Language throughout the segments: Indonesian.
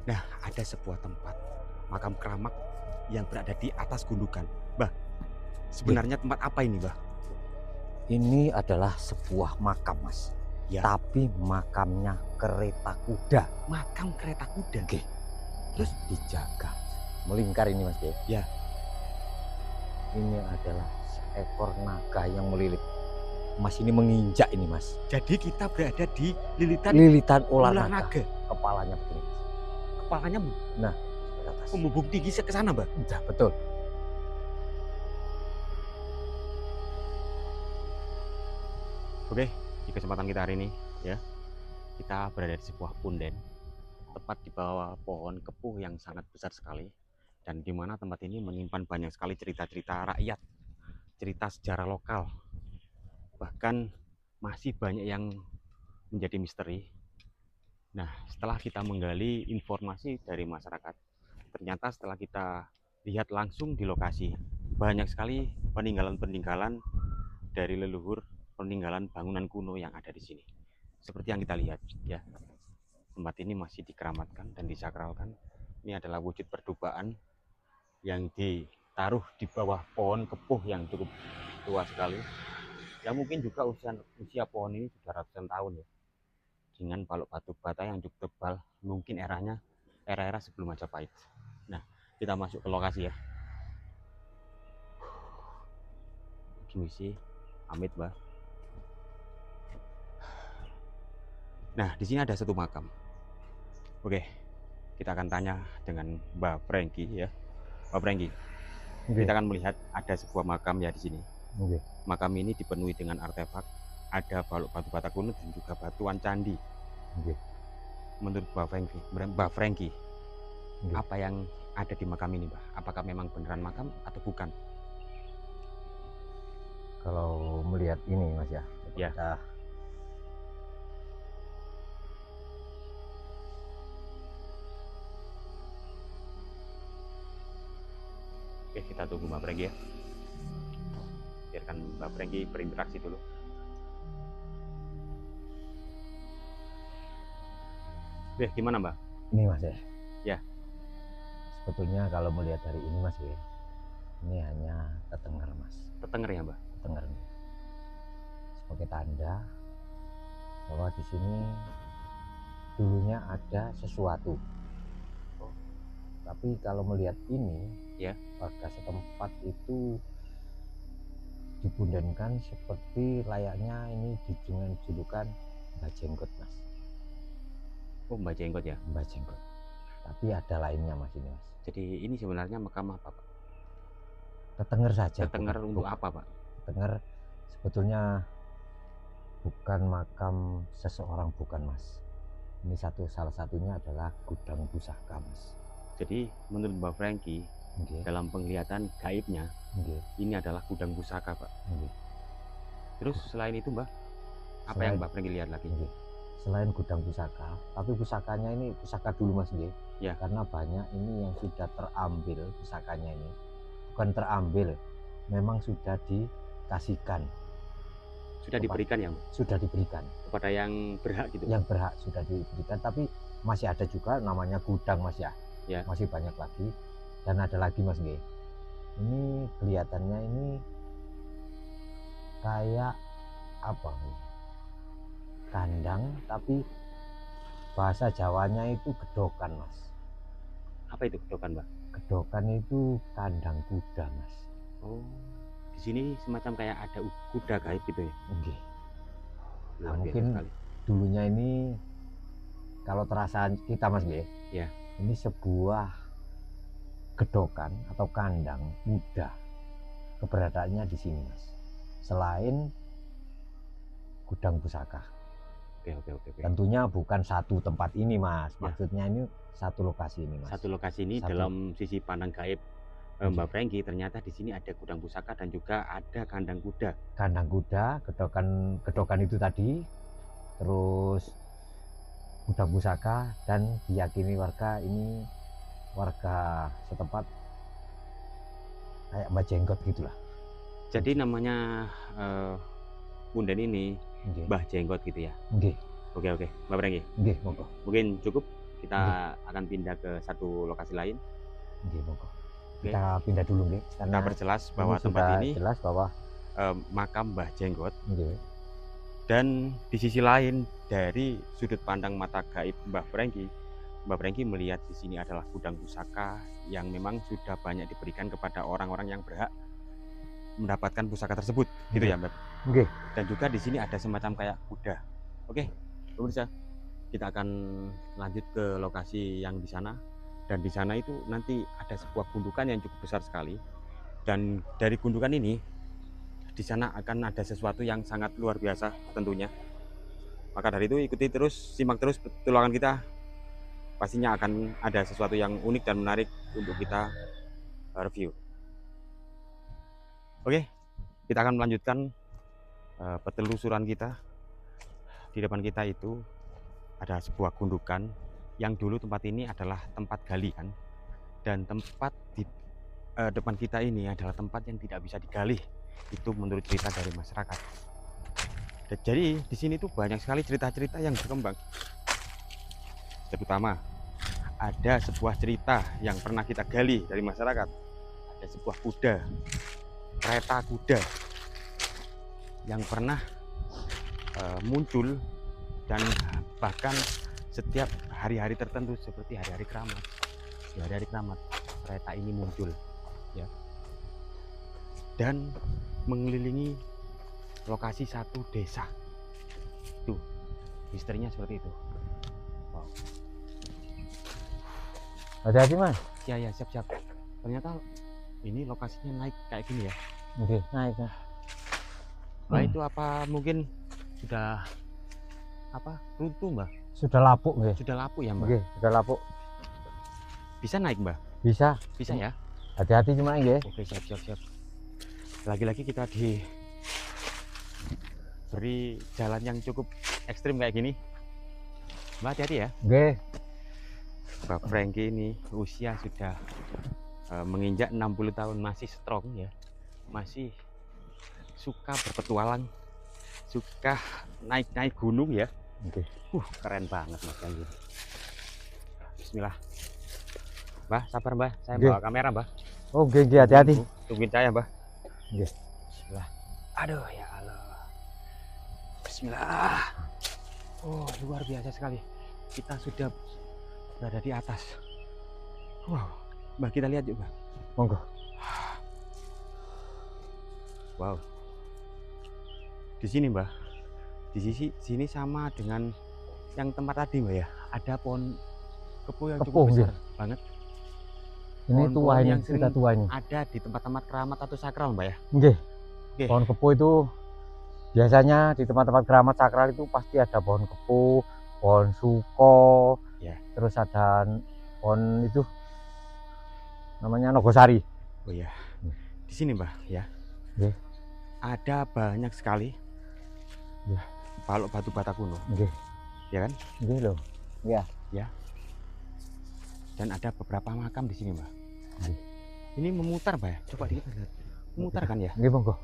Nah, ada sebuah tempat makam keramat yang berada di atas gundukan. Mbah, Nggih, sebenarnya tempat apa ini, Mbah? ini adalah sebuah makam, Mas. Ya, Tapi makamnya kereta kuda. makam kereta kuda. Nggih, dan Terus, dijaga. Melingkar ini, Mas, nggih. ya, Ini adalah seekor naga yang melilit. Mas, ini menginjak ini, Mas. jadi kita berada di lilitan Lilitan ular ular naga. naga. Kepalanya begini, Mas. Kepalanya Nah, ke atas. membumbung tinggi ke sana, Mbah. Udah, betul. Oke, di kesempatan kita hari ini, ya, kita berada di sebuah punden, tepat di bawah pohon kepuh yang sangat besar sekali, dan di mana tempat ini menyimpan banyak sekali cerita-cerita rakyat, cerita sejarah lokal, bahkan masih banyak yang menjadi misteri. Nah, setelah kita menggali informasi dari masyarakat, ternyata setelah kita lihat langsung di lokasi, banyak sekali peninggalan-peninggalan dari leluhur, peninggalan bangunan kuno yang ada di sini. Seperti yang kita lihat, ya, tempat ini masih dikeramatkan dan disakralkan. Ini adalah wujud percobaan yang ditaruh di bawah pohon kepuh yang cukup tua sekali. Ya mungkin juga usia pohon ini sudah ratusan tahun ya. Dengan balok batu bata yang cukup tebal, mungkin era-era sebelum Majapahit. Nah, kita masuk ke lokasi ya. Gimisi, amit, Mbak. Nah, di sini ada satu makam. Oke, kita akan tanya dengan Mbak Franky ya. Mbak Franky, kita akan melihat ada sebuah makam ya di sini. Nggih. Makam ini dipenuhi dengan artefak, ada balok batu bata kuno dan juga batuan candi. Nggih. Menurut Mbak Franky, Nggih. apa yang ada di makam ini, Mbak? Apakah memang beneran makam atau bukan? Kalau melihat ini, Mas, ya. Ya. Kita Oke, kita tunggu Mbak Franky ya. Biarkan Mbak Franky berinteraksi dulu. Oke, gimana Mbak? ini, Mas, ya. Ya. Sebetulnya kalau melihat dari ini, Mas, ya, ini hanya tetenger, Mas. Tetenger ya Mbak? Tetenger sebagai tanda bahwa di sini dulunya ada sesuatu. Oh. Tapi kalau melihat ini, Ya. warga setempat itu dibundenkan seperti layaknya ini dengan julukan Mbah Jenggot, Mas. Oh, Mbak Jenggot ya. Mbah Jenggot. Tapi ada lainnya, Mas, ini, Mas. Jadi ini sebenarnya makam apa, Pak? Tetenger saja. Tetenger untuk apa, Pak? Tetenger sebetulnya bukan makam seseorang, bukan, Mas. Ini salah satunya adalah gudang pusaka, Mas. Jadi menurut Mbak Franky, Nggih. dalam penglihatan gaibnya, Nggih. ini adalah gudang pusaka, Pak. Nggih. Terus selain itu, Mbak, apa yang Mbak Franky lihat lagi? Nggih. Selain gudang pusaka, tapi pusakanya ini pusaka dulu, Mas, nggih. Ya. Karena banyak ini yang sudah terambil pusakanya ini. Bukan terambil, memang sudah dikasihkan. Sudah diberikan ya, Mbak? Sudah diberikan. Kepada yang berhak gitu? Yang berhak sudah diberikan, tapi masih ada juga namanya gudang, Mas, ya. Ya. Masih banyak lagi. Dan ada lagi, Mas, nggih. Ini kelihatannya ini kayak apa nih? Kandang, tapi bahasa Jawanya itu gedokan, Mas. Apa itu gedokan, Mbak? Gedokan itu kandang kuda, Mas. Oh, di sini semacam kayak ada kuda gaib gitu ya? Nggih. Nah, Luar biasa mungkin sekali. dulunya ini kalau terasa kita, Mas, nggih. Ya. Ini sebuah gedokan atau kandang kuda. Keberadaannya di sini, Mas. Selain gudang pusaka. Oke. Tentunya bukan satu tempat ini, Mas. Ya. Maksudnya ini satu lokasi ini, Mas. Satu lokasi ini dalam sisi pandang gaib Mbak Franky, ternyata di sini ada gudang pusaka dan juga ada kandang kuda. Kandang kuda, gedokan itu tadi, terus gudang pusaka, dan diyakini warga ini warga setempat kayak Mbah Jenggot gitulah. Jadi namanya punden ini Nggih. Mbah Jenggot gitu ya? Nggih. Oke, Mbak Franky. Nggih, monggo. Mungkin cukup Kita akan pindah ke satu lokasi lain. Nggih, monggo. Oke. Kita pindah dulu nggih, Kita karena perjelas ini bahwa tempat sudah ini jelas bahwa makam Mbah Jenggot. nggih. Dan di sisi lain dari sudut pandang mata gaib Mbah Franky melihat di sini adalah gudang pusaka yang memang sudah banyak diberikan kepada orang-orang yang berhak mendapatkan pusaka tersebut, gitu ya, Mbak. Nggih. Dan juga di sini ada semacam kayak kuda. Oke, pemirsa, kita akan lanjut ke lokasi yang di sana. Dan di sana itu nanti ada sebuah gundukan yang cukup besar sekali. Dan dari gundukan ini, di sana akan ada sesuatu yang sangat luar biasa tentunya. Maka dari itu ikuti terus, simak terus petualangan kita. Pastinya akan ada sesuatu yang unik dan menarik untuk kita review. Oke, kita akan melanjutkan petelusuran kita. Di depan kita itu ada sebuah gundukan yang dulu tempat ini adalah tempat gali kan. Dan tempat di depan kita ini adalah tempat yang tidak bisa digali. Itu menurut cerita dari masyarakat. Jadi di sini tuh banyak sekali cerita-cerita yang berkembang. Terutama ada sebuah cerita yang pernah kita gali dari masyarakat. Ada sebuah kuda, kereta kuda yang pernah muncul, dan bahkan setiap hari-hari tertentu seperti hari-hari keramat, di hari-hari keramat kereta ini muncul, ya, dan mengelilingi lokasi satu desa. Tuh, misterinya seperti itu. Wow. Hati-hati, Mas. Ya, siap-siap. Ternyata ini lokasinya naik kayak gini ya. Nggih, naik. Nah, itu apa mungkin sudah runtuh, Mbah? Sudah lapuk nggih. Sudah lapuk ya, Mbah? Nggih, sudah lapuk. Bisa naik, Mbah? Bisa ya. Hati-hati cuma nggih. Oke, siap. Lagi-lagi kita diberi jalan yang cukup ekstrim kayak gini. Mbak, hati-hati ya. Nggih. Mbak Franky ini usia sudah menginjak 60 tahun, masih strong ya. Masih suka berpetualang, suka naik-naik gunung ya. Oke. Keren banget Mas Franky. Bismillah. Mbah, sabar Mbah, saya Nggih. bawa kamera Mbah. Oh, nggih, hati-hati. Tungguin saya Mbah. Nggih. Bismillah. Aduh ya Allah. Bismillah. Oh, luar biasa sekali. Kita sudah berada di atas. Wow, Mbah, kita lihat juga. Monggo. Wow. Di sini Mbah, di sini sama dengan yang tempat tadi Mbah ya. Ada pohon kepo yang cukup besar banget. Ini tua ini, yang kita tua ini. Ada di tempat-tempat keramat atau sakral Mbah ya. Nggih. Oke. Pohon kepo itu biasanya di tempat-tempat keramat sakral itu pasti ada pohon kepo, pohon suko, ya. Terus ada pohon itu namanya nogosari. Oh ya, di sini Mbah ya. Nggih. Ada banyak sekali ya balok batu bata kuno. Nggih. Ya kan? Nggih loh. Iya. Ya. Dan ada beberapa makam di sini Mbah. Nggih. Ini memutar Mbah ya. Coba kita lihat. Memutar kan ya? Nggih, monggo.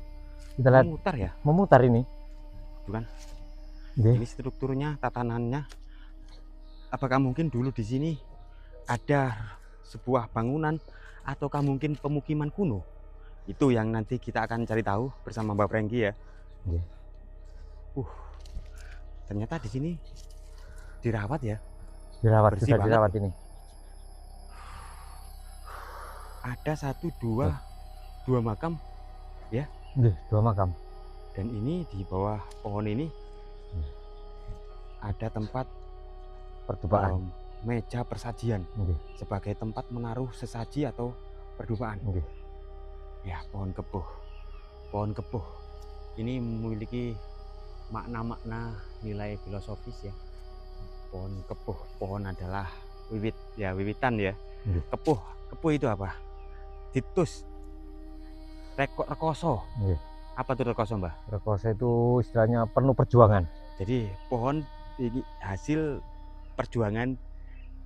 Kita lihat. Memutar ya? Memutar ini. Bukan? Nggih. Ini strukturnya, tatanannya. Apakah mungkin dulu di sini ada sebuah bangunan ataukah mungkin pemukiman kuno? Itu yang nanti kita akan cari tahu bersama Mbak Franky ya. Nggih. Ternyata di sini dirawat ya. Dirawat, bersih sudah banget. dirawat ini. Ada dua makam ya. Nggih, 2 makam. Dan ini di bawah pohon ini ada tempat Percobaan. Meja persajian. Nggih. Sebagai tempat menaruh sesaji atau perduaan. Nggih. Ya, pohon kepuh. Pohon kepuh ini memiliki makna-makna nilai filosofis ya. Pohon kepuh, pohon adalah wiwitan ya. Kepuh itu apa? Titus, rekoso. Nggih. Apa tuh rekoso Mbah? Rekoso itu istilahnya penuh perjuangan. Jadi pohon ini hasil perjuangan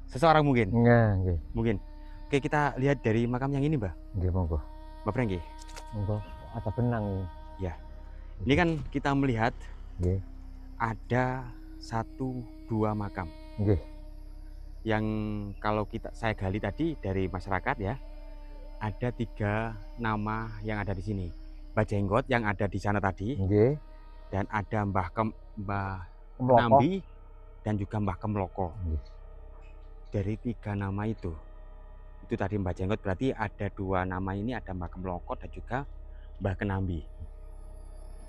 seseorang mungkin. Nggih. Mungkin. Oke, kita lihat dari makam yang ini Mbah. Nggih, monggo. Mbak Franky. Monggo. Ada benang ini. Ya. Ini kan kita melihat nggih, ada 1-2 makam. Nggih. yang kalau saya gali tadi dari masyarakat ya, ada 3 nama yang ada di sini. Mbah Jenggot yang ada di sana tadi, Nggih. dan ada Mbah Kemloko. Kenambi dan juga Mbah Kemloko. Nggih. Dari 3 nama itu tadi Mbah Jenggot, berarti ada 2 nama ini, ada Mbah Kemloko dan juga Mbah Kenambi.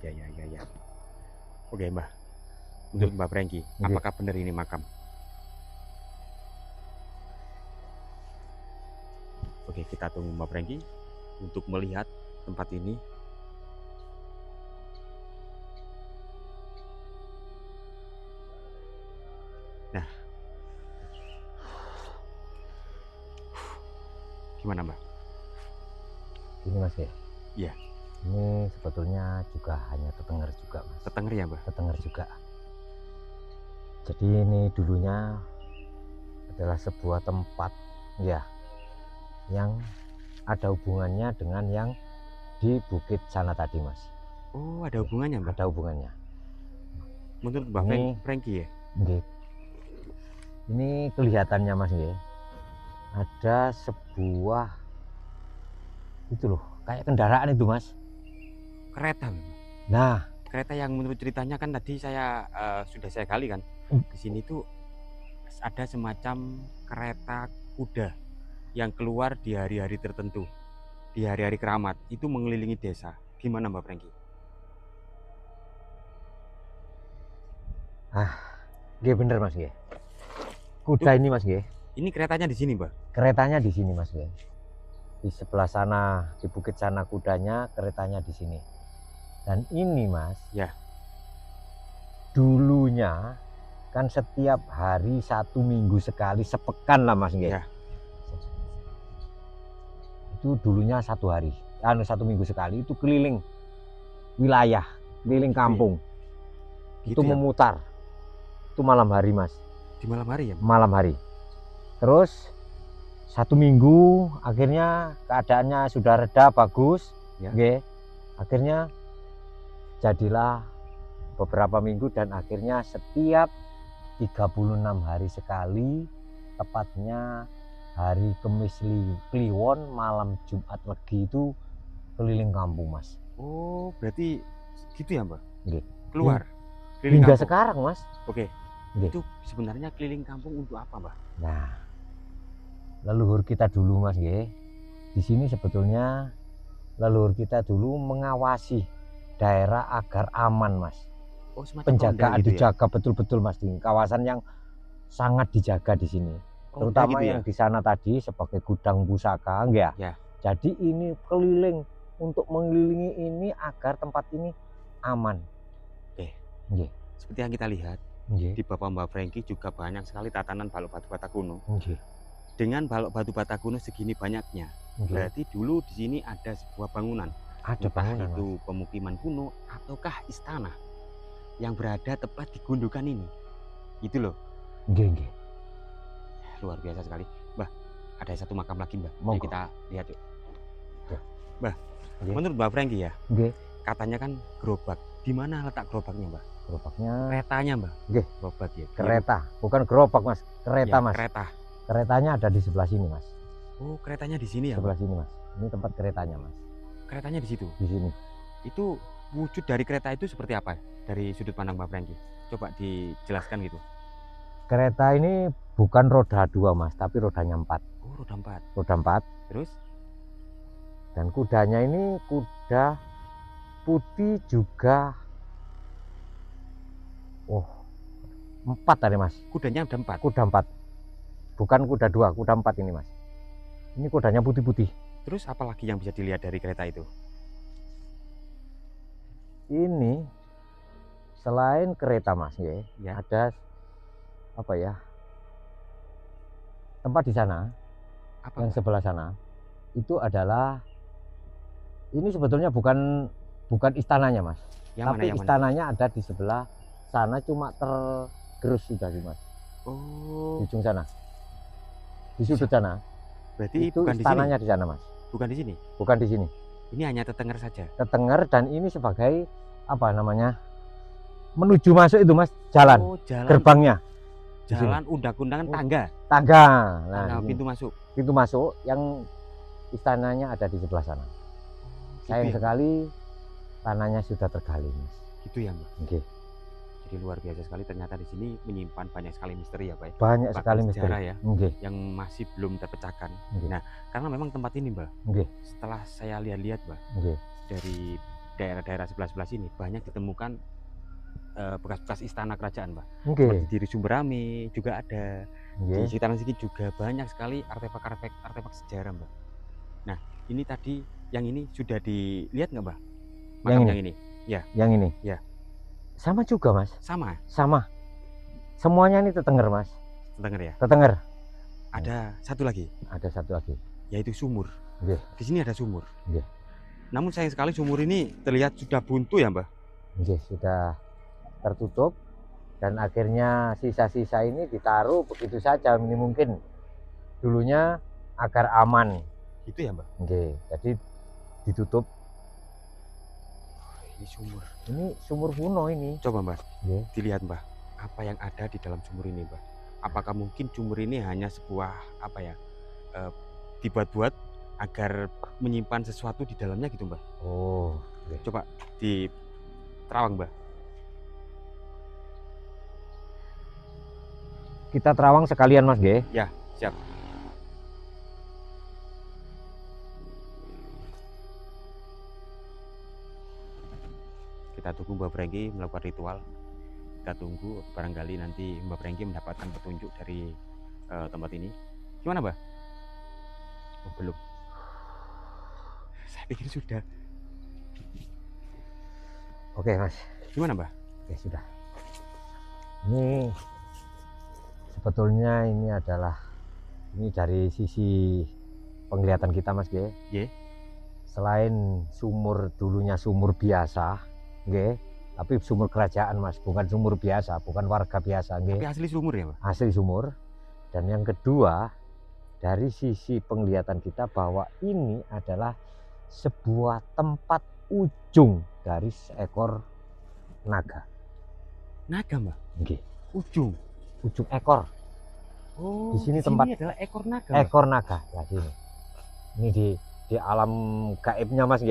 Ya. Oke Mbah, menurut Mbah Prengki, apakah benar ini makam? Oke, kita tunggu Mbah Prengki untuk melihat tempat ini. Nah, gimana Mbah? Ini Mas ya. Iya. Ini sebetulnya juga hanya tetenger juga Mas. Tetenger ya Mbah? Tetenger juga. Jadi ini dulunya adalah sebuah tempat ya yang ada hubungannya dengan yang di bukit sana tadi Mas. Oh, ada hubungannya Mbah? Ada hubungannya. Menurut Mbah Prengki ya? Nggih. Ini kelihatannya Mas nggih. Ada sebuah itu loh, kayak kendaraan itu Mas. Kereta. Nah, kereta yang menurut ceritanya kan tadi sudah saya gali kan. Di sini tuh ada semacam kereta kuda yang keluar di hari-hari tertentu, di hari-hari keramat, itu mengelilingi desa. Gimana Mbak Prengki? nggih bener Mas nggih. Kuda ini Mas nggih. Ini keretanya di sini, Mbak? Keretanya di sini Mas nggih. Di sebelah sana, di bukit sana kudanya, keretanya di sini. Dan ini Mas, ya, dulunya kan setiap hari 1 minggu sekali, sepekan lah Mas nggih. Ya. Itu dulunya 1 hari, 1 minggu sekali itu keliling wilayah, keliling kampung. Gitu itu ya? Memutar. Itu malam hari Mas. Di malam hari ya? Malam hari. Terus 1 minggu akhirnya keadaannya sudah reda, bagus ya. Nggih. Akhirnya jadilah beberapa minggu dan akhirnya setiap 36 hari sekali, tepatnya hari Kamis Kliwon malam Jumat Legi itu keliling kampung Mas. Oh, berarti gitu ya Mbak? Nggih. Keluar keliling hingga kampung sekarang Mas. Oke. Nggih. Itu sebenarnya keliling kampung untuk apa Mbak? Nah, leluhur kita dulu Mas nggih. Di sini sebetulnya leluhur kita dulu mengawasi daerah agar aman Mas. Oh, penjagaan gitu dijaga betul-betul Mas, di kawasan yang sangat dijaga di sini. Terutama gitu yang di sana tadi sebagai gudang pusaka enggak ya? Jadi ini keliling untuk mengelilingi ini agar tempat ini aman. Oke. Nggih. Seperti yang kita lihat, di Bapak Mbak Prengki juga banyak sekali tatanan balok batu bata kuno. Nggih. Dengan balok batu bata kuno segini banyaknya, berarti dulu di sini ada sebuah bangunan. Ada bangunan itu pemukiman kuno ataukah istana yang berada tepat di gundukan ini. Itu loh. Nggih. Luar biasa sekali. Mbah, ada 1 makam lagi Mbah. Mari kita lihat yuk. Mbah, menurut Mbak Prengki ya, katanya kan gerobak. Di mana letak gerobaknya Mbah? Gerobaknya keretanya Mbah. Nggih. Gerobak ya. Kereta, bukan gerobak Mas. Kereta ya, Mas. Kereta. Keretanya ada di sebelah sini Mas. Oh, keretanya di sini ya? Sebelah sini Mas. Ini tempat keretanya Mas. Keretanya di situ? Di sini. Itu wujud dari kereta itu seperti apa dari sudut pandang Mbak Prengki? Coba dijelaskan gitu. Kereta ini bukan roda 2 Mas, tapi rodanya 4. Oh, roda 4. Roda 4. Terus? Dan kudanya ini kuda putih juga. Oh, 4 tadi Mas. Kudanya ada 4? Kuda 4. Bukan kuda 2, kuda 4 ini Mas. Ini kudanya putih-putih. Terus apa lagi yang bisa dilihat dari kereta itu? Ini selain kereta Mas ya, ada apa ya? Tempat di sana. Apa? Yang sebelah sana itu adalah, ini sebetulnya bukan istananya Mas. Tapi istananya ada di sebelah sana, cuma tergerus sudah sih Mas. Oh. Di ujung sana. Di sudut sana. Berarti itu bukan istananya di sana Mas. Bukan di sini? Bukan di sini. Ini hanya tetenger saja? Tetenger, dan ini sebagai apa namanya, menuju masuk itu Mas, jalan. Oh, jalan. Gerbangnya. Jalan undak-undangan tangga. Tangga. Nah, pintu masuk. Pintu masuk yang istananya ada di sebelah sana. Sayang sekali tanahnya sudah tergali, Mas. Gitu ya, Mbak. Okay. Jadi luar biasa sekali, ternyata di sini menyimpan banyak sekali misteri ya, Pak. Banyak sekali misteri ya, yang masih belum terpecahkan. Nah, karena memang tempat ini, Mbak, setelah saya lihat-lihat, Mbak, dari daerah-daerah sebelah-sebelah sini banyak ditemukan bekas-bekas istana kerajaan, Mbak. Seperti di Sumberame juga ada. Di sekitaran sini juga banyak sekali artefak sejarah, Mbak. Nah, ini tadi yang ini sudah dilihat nggak, Mbak? Makam yang ini? Ya. Yang ini? Ya. Sama juga, Mas. Sama? Sama. Semuanya ini Tetenger, Mas. Tetenger ya? Tetenger. Ada satu lagi? Ada satu lagi. Yaitu sumur. Di sini ada sumur. Namun sayang sekali sumur ini terlihat sudah buntu ya, Mbak? Sudah tertutup. Dan akhirnya sisa-sisa ini ditaruh begitu saja. Ini mungkin dulunya agar aman. Itu ya, Mbak? Jadi ditutup. Ini sumur. Ini sumur kuno ini. Coba, Mbak, dilihat, Mbak, apa yang ada di dalam sumur ini, Mbak. Apakah mungkin sumur ini hanya sebuah dibuat-buat agar menyimpan sesuatu di dalamnya gitu, Mbak? Coba diterawang, Mbak. Kita terawang sekalian, Mas, Ya, siap. Kita tunggu Mbak Prengki melakukan ritual. Kita tunggu, barangkali nanti Mbak Prengki mendapatkan petunjuk dari tempat ini. Gimana, Mbak? Oh, belum. Saya pikir sudah. Oke, Mas. Gimana, Mbak? Oke, sudah. Ini sebetulnya ini dari sisi penglihatan kita, Mas, Selain sumur dulunya sumur biasa, tapi sumur kerajaan, Mas, bukan sumur biasa, bukan warga biasa, Tapi asli sumur ya, Pak? Asli sumur. Dan yang kedua, dari sisi penglihatan kita bahwa ini adalah sebuah tempat ujung dari seekor naga. Naga, Mbak? Ujung ekor. Oh, di sini tempat adalah ekor naga. Ekor naga. Ya, ini di alam gaibnya, Mas,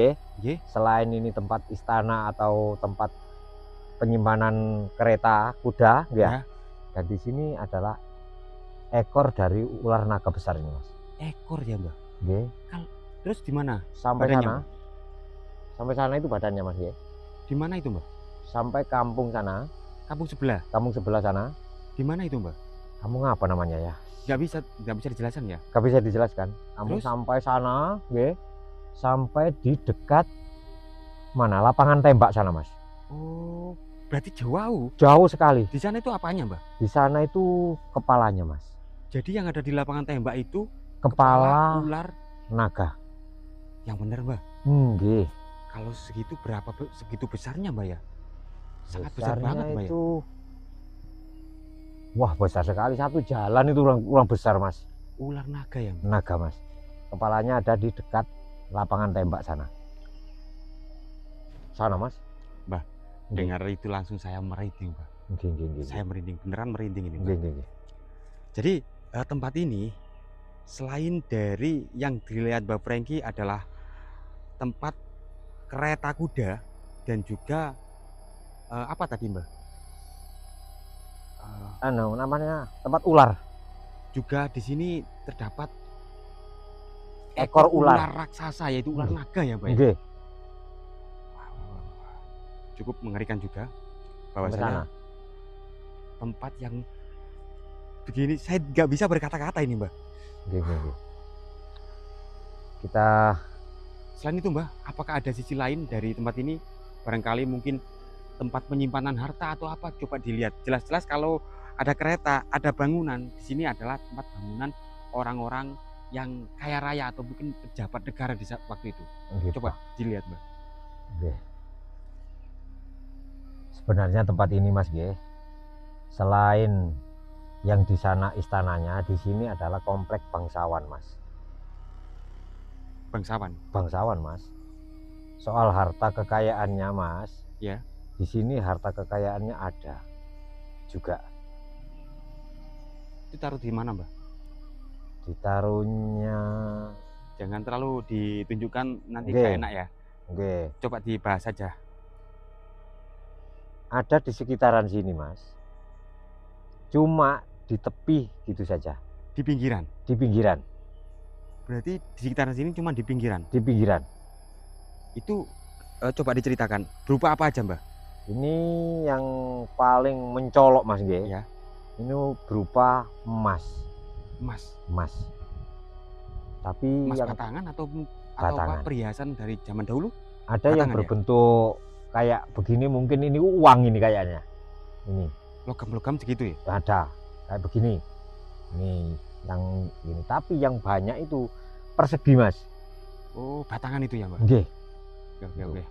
Selain ini tempat istana atau tempat penyimpanan kereta kuda, Dan di sini adalah ekor dari ular naga besar ini, Mas. Ekor ya, Mbak? Terus di mana? Sampai badannya, sana. Mbak? Sampai sana itu badannya, Mas, Di mana itu, Mbak? Sampai kampung sana. Kampung sebelah? Kampung sebelah sana. Di mana itu, Mbak? Kampung apa namanya ya? Nggak bisa dijelaskan ya? Nggak bisa dijelaskan. Kamu sampai sana, sampai di dekat mana? Lapangan tembak sana, Mas. Oh, berarti jauh? Jauh sekali. Di sana itu apanya, Mbak? Di sana itu kepalanya, Mas. Jadi yang ada di lapangan tembak itu kepala ular naga. Yang benar, Mbak? Kalau segitu besarnya, Mbak ya? Sangat besar banget, Mbak ya? Wah, besar sekali. Satu jalan itu ulang besar, Mas. Ular naga ya, Mbak? Naga, Mas. Kepalanya ada di dekat lapangan tembak sana. Sana, Mas. Mbak, dengar itu langsung saya merinding, Mbak. Saya merinding, beneran merinding ini, Mbak. Jadi tempat ini selain dari yang dilihat Mbak Prengki adalah tempat kereta kuda dan juga apa tadi, Mbak? Namanya tempat ular. Juga di sini terdapat ekor ular raksasa, yaitu ular naga ya, Mbak? Cukup mengerikan juga bahwasanya tempat yang begini saya nggak bisa berkata-kata ini, Mbak. Kita selain itu, Mbak, apakah ada sisi lain dari tempat ini? Barangkali mungkin tempat penyimpanan harta atau apa? Coba dilihat. Jelas-jelas kalau ada kereta, ada bangunan. Di sini adalah tempat bangunan orang-orang yang kaya raya atau mungkin pejabat negara di waktu itu. Coba dilihat, Mbak. Sebenarnya tempat ini, Mas, selain yang di sana istananya, di sini adalah komplek bangsawan, Mas. Bangsawan, Mas. Soal harta kekayaannya, Mas, ya, di sini harta kekayaannya ada juga. Itu taruh di mana, Mbah? Ditaruhnya, Jangan terlalu ditunjukkan, nanti oke, gak enak ya. oke. Coba dibahas saja. Ada di sekitaran sini, Mas. Cuma di tepi gitu saja. Di pinggiran. Di pinggiran. Berarti di sekitaran sini cuma di pinggiran. Di pinggiran. Itu coba diceritakan berupa apa aja, Mbah? Ini yang paling mencolok, Mas, nggih. Ya. Ini berupa emas. Emas. Tapi Emas yang batangan atau batangan. apa, perhiasan dari zaman dahulu? Ada yang Batangan ya? berbentuk kayak begini, mungkin ini uang ini kayaknya. Ini. Logam-logam segitu ya? Ada kayak begini. Ini yang ini, tapi yang banyak itu persegi, Mas. Oh, batangan itu ya, Mbak? Nggih. Oke.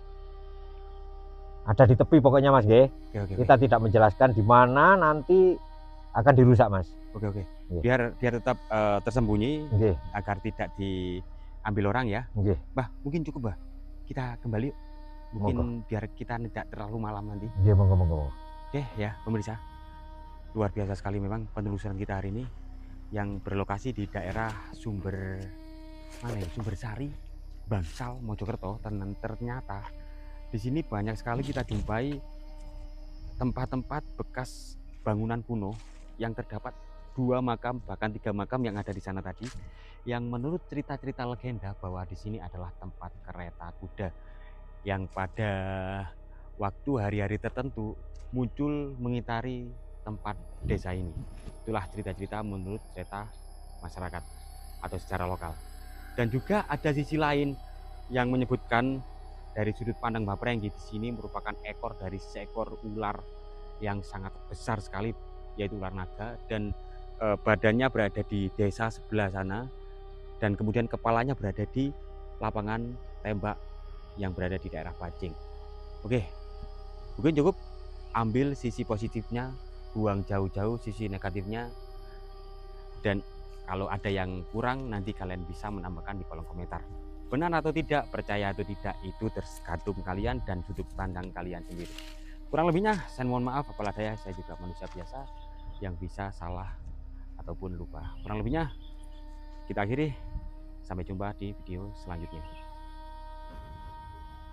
Ada di tepi pokoknya, Mas, nggih. Oke. Kita tidak menjelaskan di mana nanti akan dirusak, Mas. Oke. Nggih. Biar tetap tersembunyi, Nggih. agar tidak diambil orang ya. Nggih. Mbah, mungkin cukup, Mbah. Kita kembali, mungkin Monggo. biar kita tidak terlalu malam nanti. Nggih, monggo. Oke ya, pemirsa. Luar biasa sekali memang penelusuran kita hari ini yang berlokasi di daerah Sumber Sari, Bangsal, Mojokerto. Dan ternyata di sini banyak sekali kita jumpai tempat-tempat bekas bangunan kuno yang terdapat 2 makam bahkan 3 makam yang ada di sana tadi, yang menurut cerita-cerita legenda bahwa di sini adalah tempat kereta kuda yang pada waktu hari-hari tertentu muncul mengitari tempat desa ini. Itulah cerita-cerita menurut cerita masyarakat atau secara lokal. Dan juga ada sisi lain yang menyebutkan dari sudut pandang Mbah Prenggi, di sini merupakan ekor dari seekor ular yang sangat besar sekali, yaitu ular naga, dan badannya berada di desa sebelah sana, dan kemudian kepalanya berada di lapangan tembak yang berada di daerah Pacing. Oke, mungkin cukup. Ambil sisi positifnya, buang jauh-jauh sisi negatifnya, dan kalau ada yang kurang nanti kalian bisa menambahkan di kolom komentar. Benar atau tidak, percaya atau tidak, itu tergantung kalian dan sudut pandang kalian sendiri. Kurang lebihnya saya mohon maaf, apalah daya, saya juga manusia biasa yang bisa salah ataupun lupa. Kurang lebihnya kita akhiri, sampai jumpa di video selanjutnya.